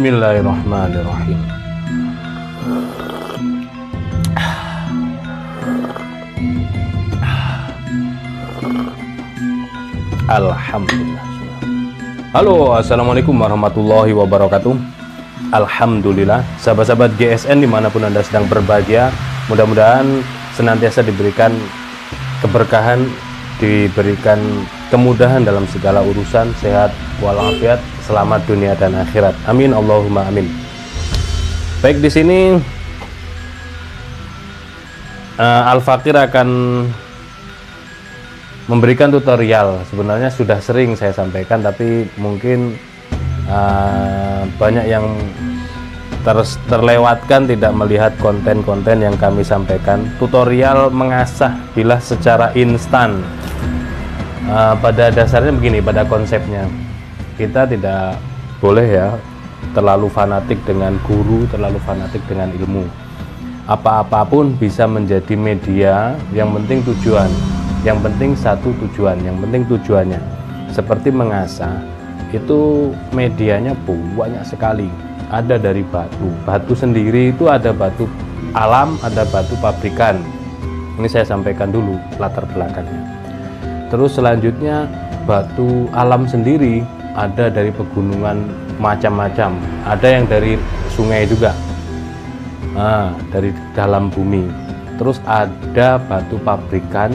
Bismillahirrahmanirrahim. Alhamdulillah. Halo, assalamualaikum warahmatullahi wabarakatuh. Alhamdulillah, sahabat-sahabat GSN dimanapun Anda sedang berbahagia, mudah-mudahan senantiasa diberikan keberkahan, diberikan kemudahan dalam segala urusan, sehat walafiat, selamat dunia dan akhirat. Amin Allahumma amin. Baik, di sini Al-Fakir akan memberikan tutorial. Sebenarnya sudah sering saya sampaikan, tapi mungkin banyak yang terlewatkan, tidak melihat konten-konten yang kami sampaikan. Tutorial mengasah bilah secara instan. Pada dasarnya begini, pada konsepnya kita tidak boleh ya terlalu fanatik dengan guru, terlalu fanatik dengan ilmu. Apa-apapun bisa menjadi media, yang penting tujuan, yang penting satu tujuan, yang penting tujuannya. Seperti mengasah, itu medianya banyak sekali. Ada dari batu, batu sendiri itu ada batu alam, ada batu pabrikan. Ini saya sampaikan dulu latar belakangnya. Terus selanjutnya batu alam sendiri ada dari pegunungan macam-macam, ada yang dari sungai juga, dari dalam bumi. Terus ada batu pabrikan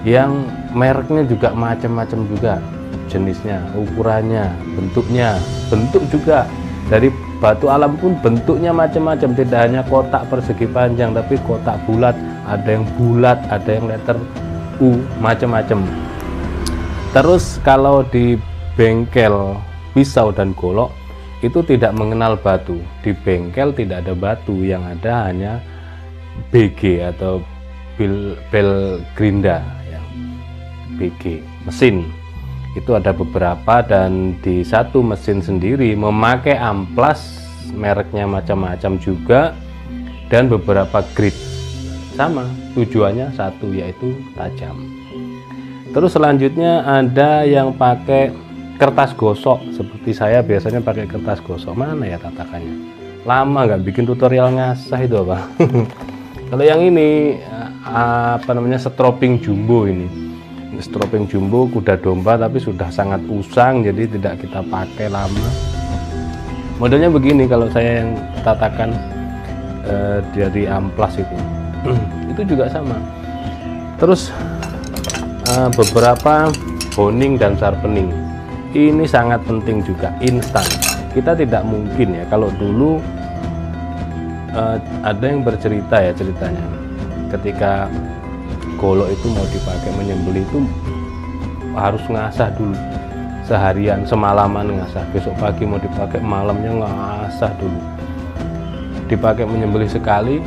yang mereknya juga macam-macam juga, jenisnya, ukurannya, bentuknya, bentuk juga dari batu alam pun bentuknya macam-macam, tidak hanya kotak persegi panjang, tapi kotak bulat, ada yang bulat, ada yang letter U, macam-macam. Terus kalau di bengkel pisau dan golok itu tidak mengenal batu. Di bengkel tidak ada batu, yang ada hanya BG atau bel gerinda ya. BG mesin itu ada beberapa, dan di satu mesin sendiri memakai amplas mereknya macam-macam juga, dan beberapa grade sama, tujuannya satu, yaitu tajam. Terus selanjutnya ada yang pakai kertas gosok, seperti saya biasanya pakai kertas gosok. Mana ya tatakannya? Lama nggak bikin tutorial ngasah itu apa? Kalau yang ini apa namanya, stroping jumbo. Ini stroping jumbo kuda domba, tapi sudah sangat usang, jadi tidak kita pakai lama. Modelnya begini kalau saya yang tatakan dari amplas itu juga sama. Terus beberapa honing dan sharpening ini sangat penting juga, instan. Kita tidak mungkin ya, kalau dulu ada yang bercerita ya, ceritanya ketika golok itu mau dipakai menyembelih itu harus ngasah dulu seharian, semalaman ngasah, besok pagi mau dipakai malamnya ngasah dulu, dipakai menyembelih sekali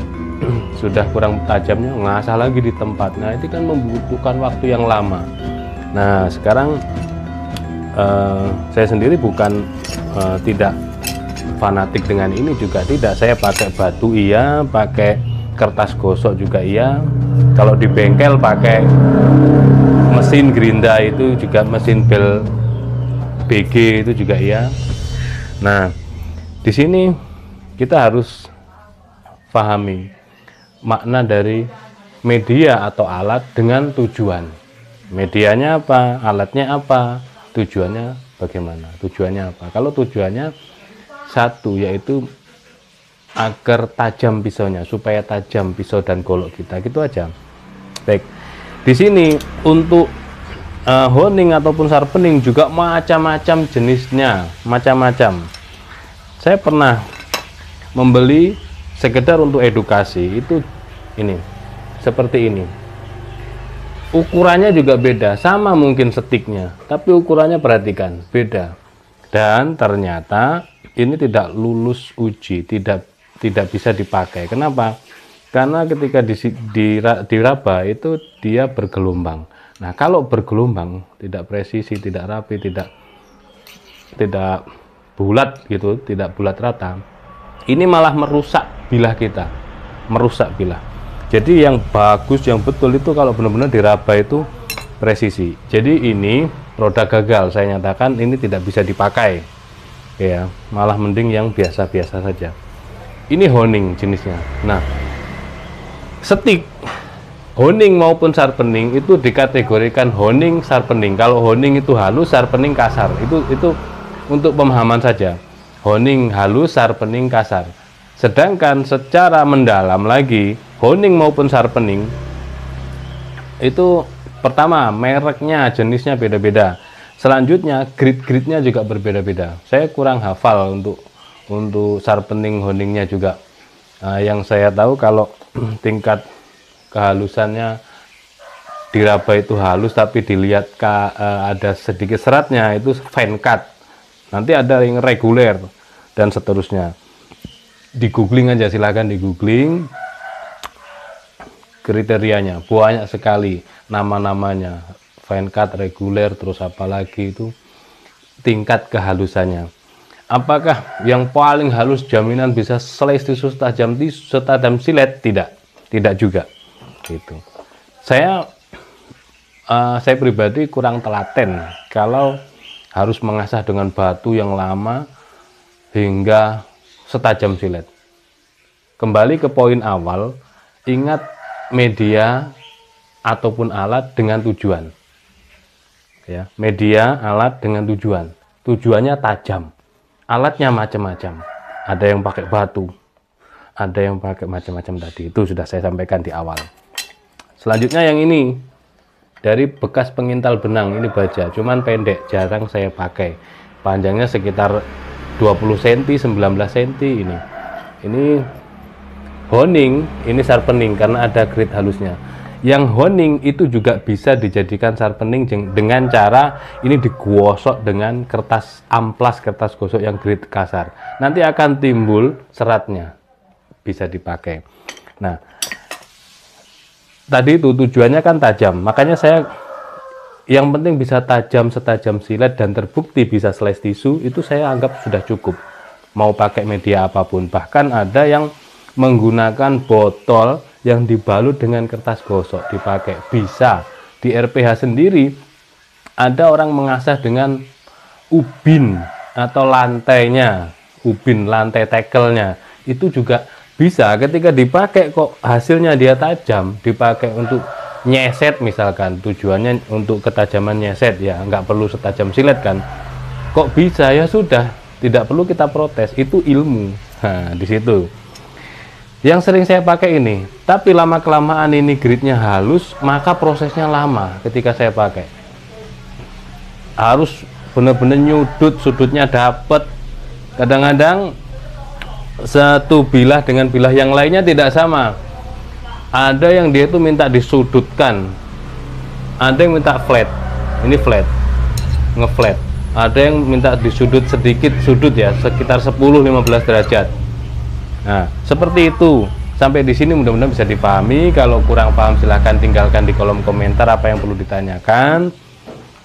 sudah kurang tajamnya ngasah lagi di tempat. Nah itu kan membutuhkan waktu yang lama. Nah sekarang saya sendiri bukan tidak fanatik dengan ini, juga tidak. Saya pakai batu iya, pakai kertas gosok juga iya. Kalau di bengkel pakai mesin gerinda itu juga, mesin bel BG itu juga iya. Nah di sini kita harus pahami makna dari media atau alat dengan tujuan. Medianya apa, alatnya apa, tujuannya bagaimana, tujuannya apa. Kalau tujuannya satu, yaitu agar tajam pisaunya, supaya tajam pisau dan golok kita, gitu aja. Baik, di sini untuk honing ataupun sharpening juga macam-macam jenisnya, macam-macam. Saya pernah membeli sekedar untuk edukasi, itu ini seperti ini. Ukurannya juga beda, sama mungkin stiknya, tapi ukurannya perhatikan beda. dan ternyata ini tidak lulus uji, tidak bisa dipakai. Kenapa? Karena ketika diraba itu dia bergelombang. Nah, kalau bergelombang tidak presisi, tidak rapi, tidak bulat gitu, tidak bulat rata, ini malah merusak bilah kita, merusak bilah. Jadi yang bagus, yang betul itu kalau benar-benar diraba itu presisi. Jadi ini produk gagal, saya nyatakan ini tidak bisa dipakai ya, malah mending yang biasa-biasa saja. Ini honing jenisnya. Nah, stik honing maupun sharpening itu dikategorikan honing sharpening. Kalau honing itu halus, sharpening kasar. Itu untuk pemahaman saja. Honing halus, sharpening kasar. Sedangkan secara mendalam lagi, honing maupun sharpening itu pertama mereknya, jenisnya beda-beda. Selanjutnya grade-grade-nya juga berbeda-beda. Saya kurang hafal untuk sharpening honingnya juga. Yang saya tahu kalau tingkat kehalusannya diraba itu halus, tapi dilihat ada sedikit seratnya itu fine cut. Nanti ada yang reguler dan seterusnya. Di googling aja, silahkan di googling kriterianya, banyak sekali nama-namanya, fine cut, reguler, terus apalagi itu tingkat kehalusannya. Apakah yang paling halus jaminan bisa slice tisu setajam silet? Tidak juga gitu. Saya pribadi kurang telaten kalau harus mengasah dengan batu yang lama hingga setajam silet. Kembali ke poin awal, ingat media ataupun alat dengan tujuan. Ya, media, alat dengan tujuan. Tujuannya tajam. Alatnya macam-macam. Ada yang pakai batu, ada yang pakai macam-macam tadi. Itu sudah saya sampaikan di awal. Selanjutnya yang ini dari bekas pengintal benang, ini baja, cuman pendek, jarang saya pakai. Panjangnya sekitar 20 cm, 19 cm ini. Ini honing, ini sharpening karena ada grade halusnya. Yang honing itu juga bisa dijadikan sharpening dengan cara ini digosok dengan kertas amplas, kertas gosok yang grade kasar. Nanti akan timbul seratnya, bisa dipakai. Nah, tadi itu tujuannya kan tajam, makanya saya yang penting bisa tajam setajam silet dan terbukti bisa slice tisu, itu saya anggap sudah cukup. Mau pakai media apapun, bahkan ada yang menggunakan botol yang dibalut dengan kertas gosok dipakai, bisa. Di RPH sendiri ada orang mengasah dengan ubin atau lantainya, ubin lantai tekelnya, itu juga bisa. Ketika dipakai kok hasilnya dia tajam, dipakai untuk nyeset misalkan, tujuannya untuk ketajaman nyeset ya, nggak perlu setajam silet kan, kok bisa, ya sudah, tidak perlu kita protes, itu ilmu. Nah, di situ yang sering saya pakai ini. Tapi lama kelamaan ini gridnya halus, maka prosesnya lama. Ketika saya pakai harus benar-benar nyudut, sudutnya dapat. Kadang-kadang satu bilah dengan bilah yang lainnya tidak sama. Ada yang dia itu minta disudutkan, ada yang minta flat, ini flat, ngeflat. Ada yang minta disudut sedikit, sudut ya, sekitar 10-15 derajat. Nah, seperti itu. Sampai di sini mudah-mudahan bisa dipahami. Kalau kurang paham silahkan tinggalkan di kolom komentar apa yang perlu ditanyakan.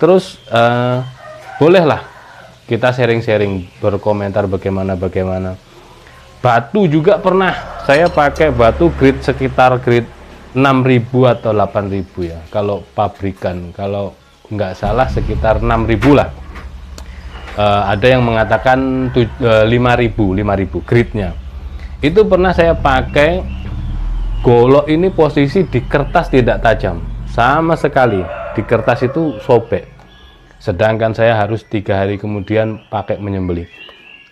Terus bolehlah kita sharing-sharing, berkomentar bagaimana. Batu juga pernah saya pakai batu grade sekitar grade 6.000 atau 8.000 ya, kalau pabrikan, kalau nggak salah sekitar 6.000 lah. Ada yang mengatakan 5.000 grade-nya. Itu pernah saya pakai. Golok ini posisi di kertas tidak tajam sama sekali, di kertas itu sobek. Sedangkan saya harus 3 hari kemudian pakai menyembelih.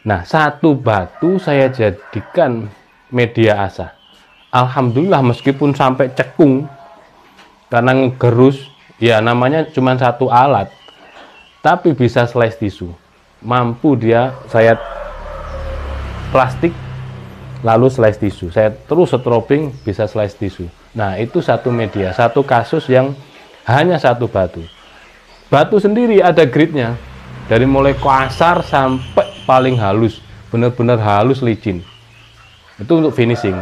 Nah, satu batu saya jadikan media asah. Alhamdulillah, meskipun sampai cekung karena ngegerus, ya namanya cuma satu alat, tapi bisa slice tisu. Mampu dia, saya plastik lalu slice tisu, saya terus strobing bisa slice tisu. Nah, itu satu media, satu kasus yang hanya satu batu. Batu sendiri ada grade-nya. dari mulai kasar sampai paling halus, benar-benar halus licin. Itu untuk finishing.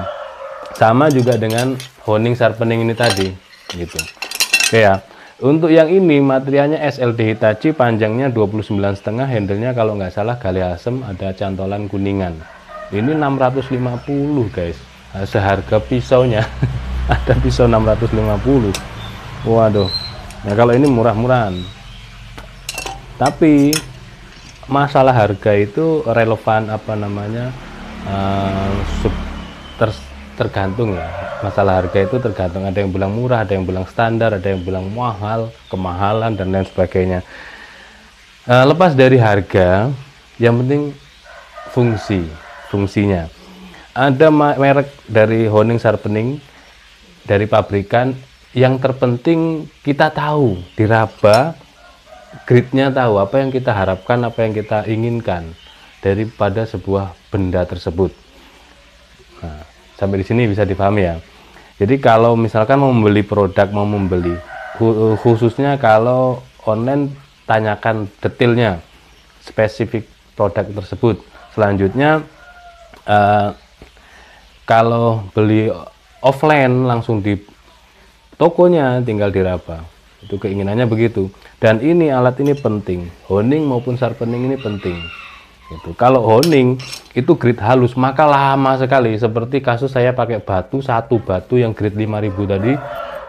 Sama juga dengan honing sharpening ini tadi gitu. Oke ya. Untuk yang ini materialnya SLD Hitachi, panjangnya 29,5, handle-nya kalau nggak salah gali asem, ada cantolan kuningan. Ini 650 guys, seharga pisaunya. Ada pisau 650. Waduh. Nah kalau ini murah-murahan. Tapi masalah harga itu relevan apa namanya, tergantung ya. Masalah harga itu tergantung, ada yang bilang murah, ada yang bilang standar, ada yang bilang mahal, kemahalan dan lain sebagainya. Lepas dari harga, yang penting fungsinya. Ada merek dari honing sharpening dari pabrikan, yang terpenting kita tahu, diraba, gridnya tahu, apa yang kita harapkan, apa yang kita inginkan daripada sebuah benda tersebut. Nah, sampai di sini bisa dipahami ya. Jadi kalau misalkan mau membeli produk, mau membeli, khususnya kalau online, tanyakan detailnya, spesifik produk tersebut. Selanjutnya, kalau beli offline langsung di tokonya, tinggal diraba. Itu keinginannya begitu. Dan ini alat ini penting, honing maupun sharpening ini penting. Gitu. Kalau honing itu grit halus maka lama sekali, seperti kasus saya pakai batu, satu batu yang grit 5000 tadi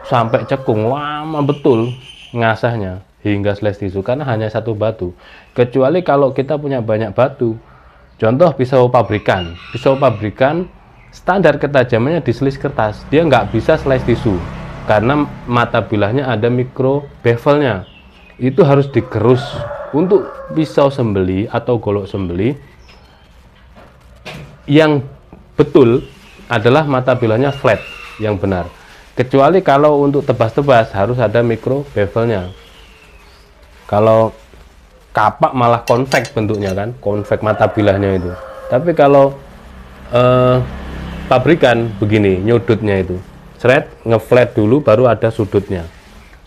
sampai cekung, lama betul ngasahnya hingga slash tisu karena hanya satu batu. Kecuali kalau kita punya banyak batu, contoh pisau pabrikan standar ketajamannya di slice kertas, dia nggak bisa slice tisu karena mata bilahnya ada mikro bevelnya, itu harus digerus. Untuk pisau sembeli atau golok sembeli yang betul adalah mata bilahnya flat yang benar. Kecuali kalau untuk tebas-tebas harus ada mikro bevelnya. Kalau kapak malah konveks bentuknya kan, konveks mata bilahnya itu. Tapi kalau pabrikan begini, nyudutnya itu seret, ngeflat dulu baru ada sudutnya,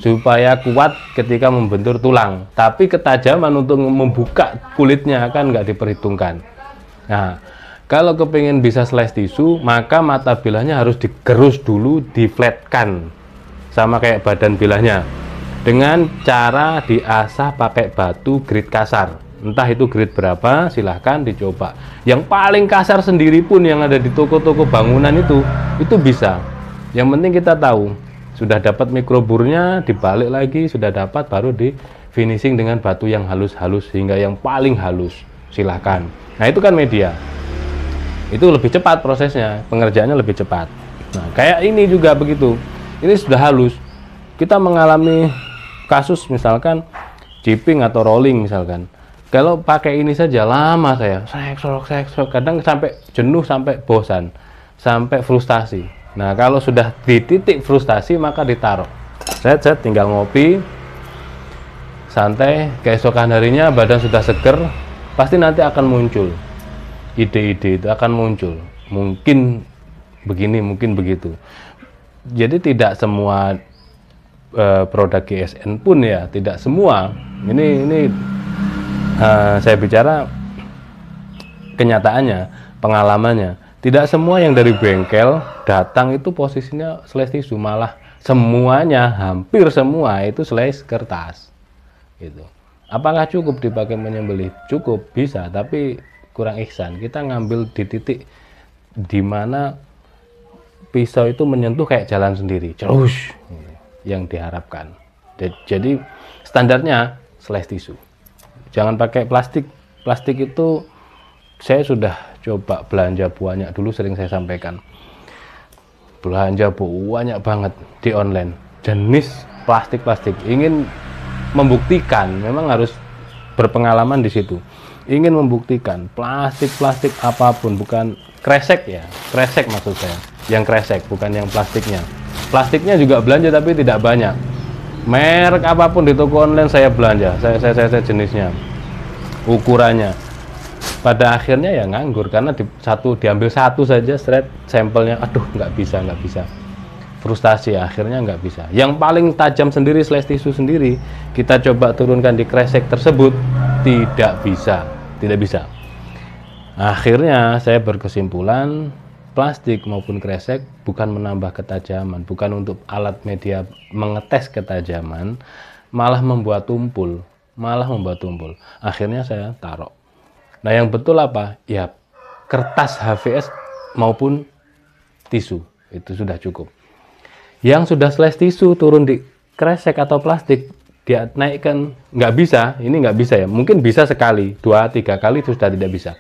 supaya kuat ketika membentur tulang. Tapi ketajaman untuk membuka kulitnya kan nggak diperhitungkan. Nah, kalau kepingin bisa slice tisu, maka mata bilahnya harus digerus dulu, diflatkan sama kayak badan bilahnya, dengan cara diasah pakai batu grit kasar. Entah itu grit berapa, silahkan dicoba. Yang paling kasar sendiri pun yang ada di toko-toko bangunan itu bisa. Yang penting kita tahu sudah dapat mikroburnya, dibalik lagi, sudah dapat, baru di finishing dengan batu yang halus-halus hingga yang paling halus, silahkan. Nah itu kan media, itu lebih cepat prosesnya, pengerjaannya lebih cepat. Nah kayak ini juga begitu, ini sudah halus, kita mengalami kasus misalkan chipping atau rolling misalkan, kalau pakai ini saja lama saya, kadang sampai jenuh, sampai bosan, sampai frustasi. Nah kalau sudah di titik frustasi maka ditaruh, set tinggal ngopi santai, keesokan harinya badan sudah seger, pasti nanti akan muncul ide-ide, itu akan muncul, mungkin begini, mungkin begitu. Jadi tidak semua produk GSN pun ya, tidak semua, ini saya bicara kenyataannya, pengalamannya. Tidak semua yang dari bengkel datang itu posisinya slice tisu, malah semuanya, hampir semua itu slice kertas. Gitu. Apakah cukup dipakai menyembelih? Cukup, bisa, tapi kurang ihsan. Kita ngambil di titik di mana pisau itu menyentuh kayak jalan sendiri, terus yang diharapkan. Jadi standarnya slice tisu. Jangan pakai plastik. Plastik itu saya sudah coba belanja banyak dulu, sering saya sampaikan. Belanja banyak banget di online. Jenis plastik-plastik. Ingin membuktikan, memang harus berpengalaman di situ. Ingin membuktikan plastik-plastik apapun, bukan kresek ya. Kresek maksud saya. Yang kresek, bukan yang plastiknya. Plastiknya juga belanja tapi tidak banyak. Merek apapun di toko online saya belanja. Saya jenisnya, ukurannya. Pada akhirnya ya nganggur karena diambil satu saja straight sampelnya, aduh nggak bisa, frustasi, akhirnya nggak bisa. Yang paling tajam sendiri slice tisu sendiri, kita coba turunkan di kresek tersebut, tidak bisa, tidak bisa. Akhirnya saya berkesimpulan plastik maupun kresek bukan menambah ketajaman, bukan untuk alat media mengetes ketajaman, malah membuat tumpul, Akhirnya saya taruh. Nah, yang betul apa? Ya, kertas HVS maupun tisu, itu sudah cukup. Yang sudah slash tisu turun di kresek atau plastik, dia naikkan, nggak bisa, ini nggak bisa ya, mungkin bisa sekali, 2-3 kali itu sudah tidak bisa.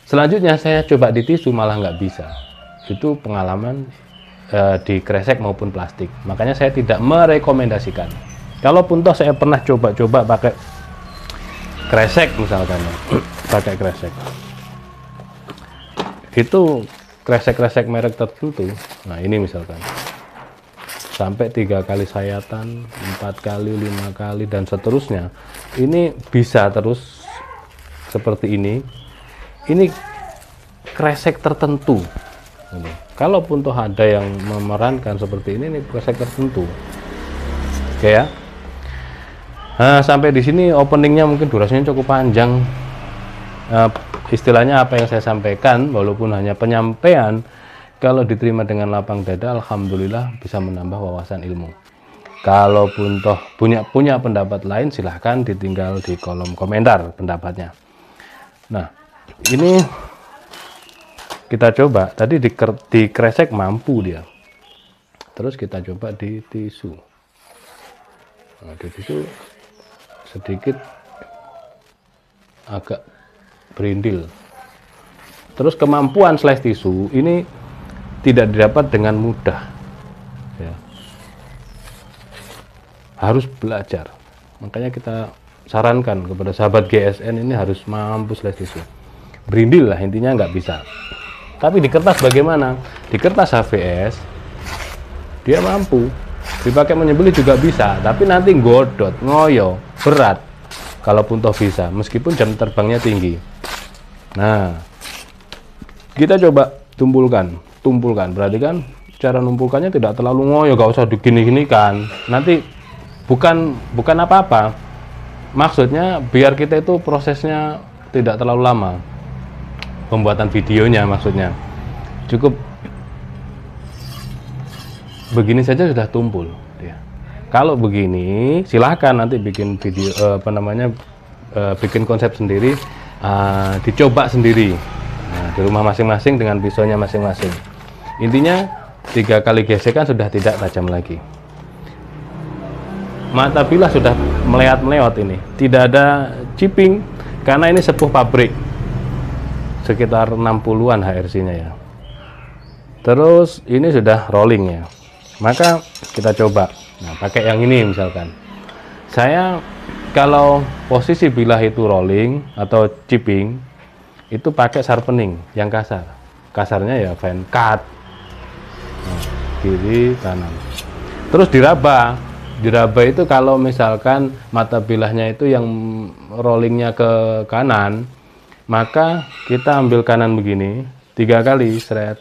Selanjutnya saya coba di tisu malah nggak bisa. Itu pengalaman di kresek maupun plastik. Makanya saya tidak merekomendasikan. Kalaupun toh saya pernah coba-coba pakai kresek misalkan, pakai kresek. Itu kresek-kresek merek tertentu. Nah ini misalkan. Sampai 3 kali sayatan, 4 kali, 5 kali, dan seterusnya. Ini bisa terus seperti ini. Ini kresek tertentu. Kalaupun toh ada yang memerankan seperti ini kresek tertentu. Oke ya. Nah, sampai di sini openingnya mungkin durasinya cukup panjang. Istilahnya apa yang saya sampaikan, walaupun hanya penyampaian, kalau diterima dengan lapang dada, alhamdulillah bisa menambah wawasan ilmu. Kalaupun toh punya pendapat lain, silahkan ditinggal di kolom komentar pendapatnya. Nah, ini kita coba. Tadi di kresek mampu dia. Terus kita coba di tisu. Nah, di tisu sedikit agak berindil. Terus kemampuan slash tisu ini tidak didapat dengan mudah. Ya. Harus belajar. Makanya kita sarankan kepada sahabat GSN ini harus mampu slash tisu. Berindil lah intinya, nggak bisa. Tapi di kertas bagaimana? Di kertas HVS dia mampu dipakai menyembelih juga bisa, tapi nanti godot, ngoyo, berat. Kalaupun toh bisa, meskipun jam terbangnya tinggi. Nah, kita coba tumpulkan. Berarti kan cara numpulkannya tidak terlalu ngoyo, gak usah digini-gini kan. Nanti bukan apa-apa. Maksudnya biar kita itu prosesnya tidak terlalu lama. Pembuatan videonya maksudnya cukup begini saja sudah tumpul ya. Kalau begini silahkan nanti bikin video bikin konsep sendiri, dicoba sendiri di rumah masing-masing dengan pisaunya masing-masing. Intinya 3 kali gesekan sudah tidak tajam lagi. Mata bilah sudah meleot-meleot, ini tidak ada chipping karena ini sepuh pabrik. Sekitar 60-an HRC-nya ya. Terus ini sudah rolling ya. Maka kita coba. Nah, pakai yang ini misalkan. Saya kalau posisi bilah itu rolling atau chipping itu pakai sharpening yang kasar. Kasarnya ya fine cut. Nah, kiri kanan. Terus diraba. Diraba itu kalau misalkan mata bilahnya itu yang rollingnya ke kanan, maka kita ambil kanan begini 3 kali seret,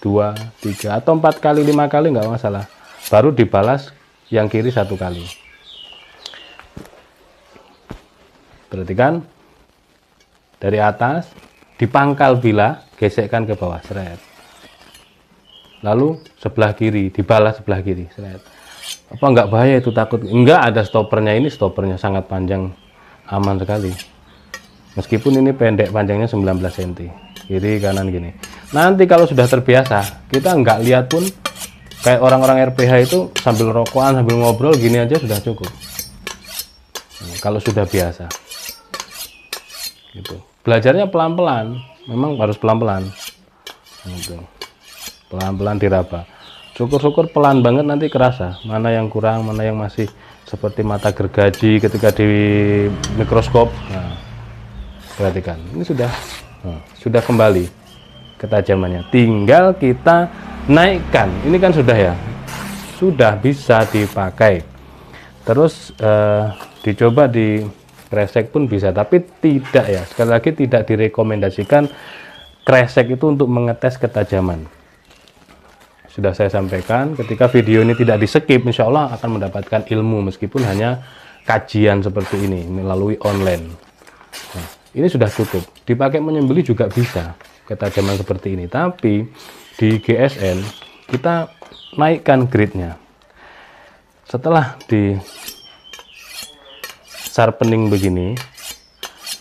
2, 3 atau 4 kali 5 kali nggak masalah, baru dibalas yang kiri 1 kali. Perhatikan dari atas di pangkal bilah gesekkan ke bawah seret, lalu sebelah kiri dibalas sebelah kiri seret. Apa nggak bahaya itu? Takut enggak, ada stoppernya. Ini stoppernya sangat panjang, aman sekali. Meskipun ini pendek, panjangnya 19 cm, kiri kanan gini. Nanti kalau sudah terbiasa, kita nggak lihat pun, kayak orang-orang RPH itu sambil rokokan, sambil ngobrol gini aja sudah cukup. Nah, kalau sudah biasa, gitu. Belajarnya pelan-pelan, memang harus pelan-pelan. Gitu. Pelan-pelan diraba. Syukur-syukur pelan banget nanti kerasa mana yang kurang, mana yang masih seperti mata gergaji ketika di mikroskop. Nah, perhatikan, ini sudah kembali ketajamannya, tinggal kita naikkan. Ini kan sudah ya, sudah bisa dipakai. Terus dicoba di kresek pun bisa, tapi tidak ya, sekali lagi tidak direkomendasikan kresek itu untuk mengetes ketajaman. Sudah saya sampaikan, ketika video ini tidak di skip, insya Allah akan mendapatkan ilmu meskipun hanya kajian seperti ini melalui online. Nah, ini sudah cukup. Dipakai menyembelih juga bisa ketajaman seperti ini. Tapi di GSN kita naikkan grade-nya. Setelah di sharpening begini,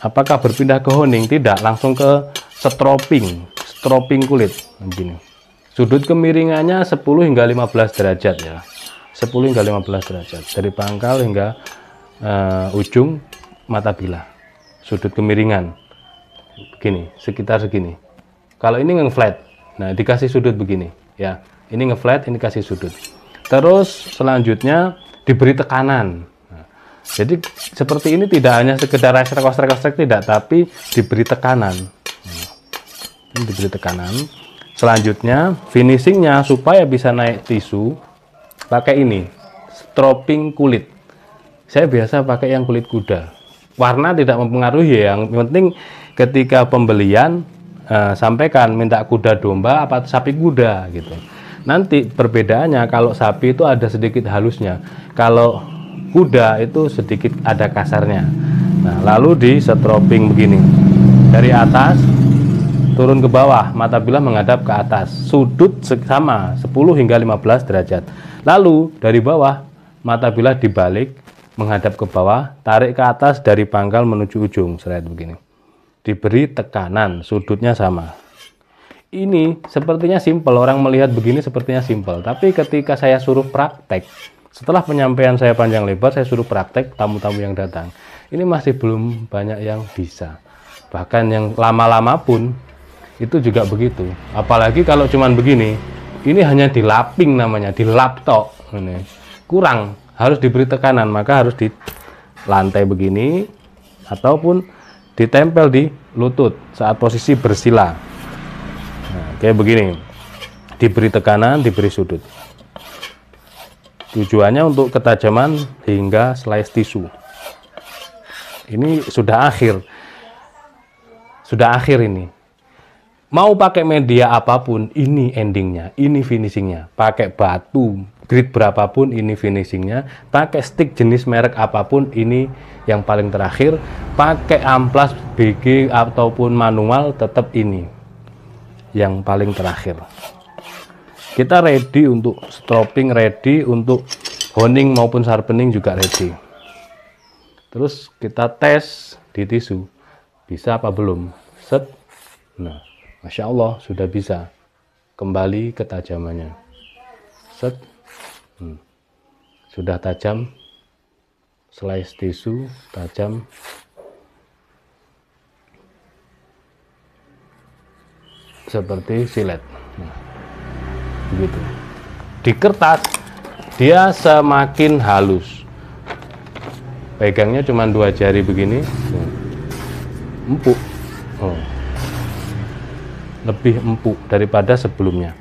apakah berpindah ke honing? Tidak, langsung ke stropping kulit begini. Sudut kemiringannya 10 hingga 15 derajat ya. 10 hingga 15 derajat dari pangkal hingga ujung mata bilah. Sudut kemiringan begini, sekitar segini. Kalau ini nge-flat, nah dikasih sudut begini ya. Ini nge-flat, ini kasih sudut. Terus selanjutnya diberi tekanan. Nah, jadi seperti ini tidak hanya sekedar kostrek-kostrek tidak, tapi diberi tekanan. Ini diberi tekanan. Selanjutnya finishingnya supaya bisa naik tisu, pakai ini stropping kulit. Saya biasa pakai yang kulit kuda. Warna tidak mempengaruhi, yang penting ketika pembelian sampaikan minta kuda domba apa sapi kuda gitu. Nanti perbedaannya, kalau sapi itu ada sedikit halusnya, kalau kuda itu sedikit ada kasarnya. Nah, lalu di stropping begini dari atas turun ke bawah, mata bilah menghadap ke atas, sudut sama 10 hingga 15 derajat. Lalu dari bawah, mata bilah dibalik, menghadap ke bawah, tarik ke atas dari pangkal menuju ujung, seret begini. Diberi tekanan, sudutnya sama. Ini sepertinya simpel, orang melihat begini sepertinya simpel. Tapi ketika saya suruh praktek, setelah penyampaian saya panjang lebar, saya suruh praktek tamu-tamu yang datang. Ini masih belum banyak yang bisa. Bahkan yang lama-lama pun, itu juga begitu. Apalagi kalau cuman begini, ini hanya dilaping namanya, dilaptok. Ini kurang, harus diberi tekanan, maka harus di lantai begini ataupun ditempel di lutut saat posisi bersila. Nah, kayak begini, diberi tekanan, diberi sudut. Tujuannya untuk ketajaman hingga slice tisu. Ini sudah akhir ini. Mau pakai media apapun, ini endingnya, ini finishingnya. Pakai batu, grid berapapun, ini finishingnya. Pakai stick jenis merek apapun, ini yang paling terakhir. Pakai amplas, BG, ataupun manual, tetap ini yang paling terakhir. Kita ready untuk stropping, ready untuk honing maupun sharpening juga ready. Terus kita tes di tisu, bisa apa belum? Set. Nah, Masya Allah, sudah bisa kembali ketajamannya. Set. Sudah tajam, slice tisu tajam. Seperti silet. Nah, begitu. Di kertas dia semakin halus. Pegangnya cuma 2 jari begini, empuk. Lebih empuk daripada sebelumnya.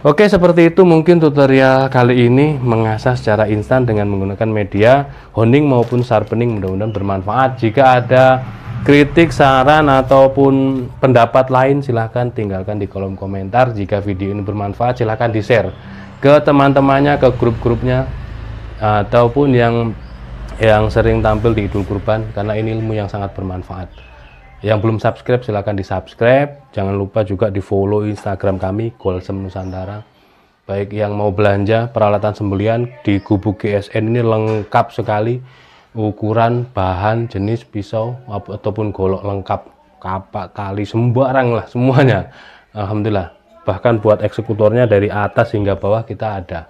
Oke, seperti itu mungkin tutorial kali ini mengasah secara instan dengan menggunakan media honing maupun sharpening. Mudah-mudahan bermanfaat. Jika ada kritik, saran ataupun pendapat lain, silahkan tinggalkan di kolom komentar. Jika video ini bermanfaat, silahkan di-share ke teman-temannya, ke grup-grupnya, ataupun yang sering tampil di Idul Kurban, karena ini ilmu yang sangat bermanfaat. Yang belum subscribe silahkan di subscribe. Jangan lupa juga di follow Instagram kami Golsem Nusantara. Baik yang mau belanja peralatan sembelian di Gubuk GSN, ini lengkap sekali, ukuran, bahan, jenis pisau ataupun golok lengkap, kapak, tali, sembarang lah semuanya. Alhamdulillah, bahkan buat eksekutornya dari atas hingga bawah kita ada.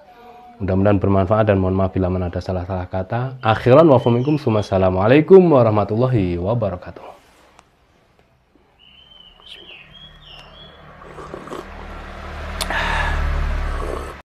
Mudah-mudahan bermanfaat dan mohon maaf bila mana ada salah-salah kata. Akhiran wa faminkum, assalamualaikum warahmatullahi wabarakatuh.